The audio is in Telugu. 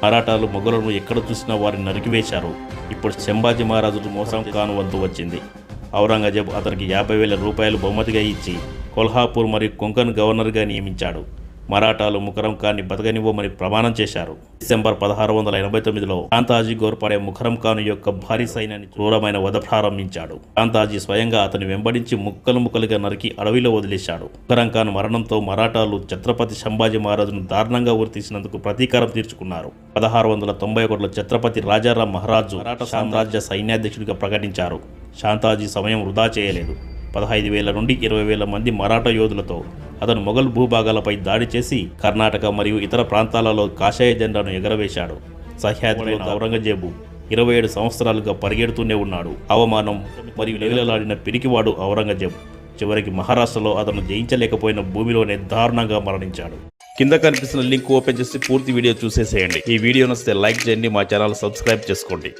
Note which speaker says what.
Speaker 1: మరాఠాలు మొఘలులను ఎక్కడ చూసినా వారిని నరికివేశారు. ఇప్పుడు సంభాజీ మహారాజు మోసం ఖాన్ వంతు వచ్చింది. ఔరంగజేబు అతనికి 50,000 రూపాయలు బహుమతిగా ఇచ్చి కొల్హాపూర్ మరియు కొంకన్ గవర్నర్గా నియమించాడు. మరాఠాలు ముకరం ఖాన్ని బతకనివ్వమని ప్రమాణం చేశారు. డిసెంబర్ 1689లో శాంతాజీ గోర్పడే ముకరం ఖాన్ యొక్క భారీ సైన్యాన్ని క్రూరమైన వధ ప్రారంభించాడు. శాంతాజీ స్వయంగా అతని వెంబడించి ముక్కలు ముక్కలుగా నరికి అడవిలో వదిలేశాడు. ముకరం ఖాన్ మరణంతో మరాఠాలు ఛత్రపతి సంభాజీ మహారాజును దారుణంగా ఉరితీసినందుకు ప్రతీకారం తీర్చుకున్నారు. 1691లో ఛత్రపతి రాజారాం మహారాజు మరాఠా సామ్రాజ్య సైన్యాధ్యక్షుడిగా ప్రకటించారు. శాంతాజీ సమయం వృధా చేయలేదు. 15,000 నుండి 20,000 మంది మరాఠా యోధులతో అతను మొఘల్ భూభాగాలపై దాడి చేసి కర్ణాటక మరియు ఇతర ప్రాంతాలలో కాషాయ జెండాను ఎగరవేశాడు. సహ్యాద్రిలో ఔరంగజేబు 27 సంవత్సరాలుగా పరిగెడుతూనే ఉన్నాడు. అవమానం మరియు నిలలాడిన పిరికివాడు ఔరంగజేబు చివరికి మహారాష్ట్రలో అతను జయించలేకపోయిన భూమిలోనే దారుణంగా మరణించాడు. కింద కనిపిస్తున్న లింక్ ఓపెన్ చేసి పూర్తి వీడియో చూసేసేయండి. ఈ వీడియో నచ్చితే లైక్ చేయండి, మా ఛానల్ సబ్స్క్రైబ్ చేసుకోండి.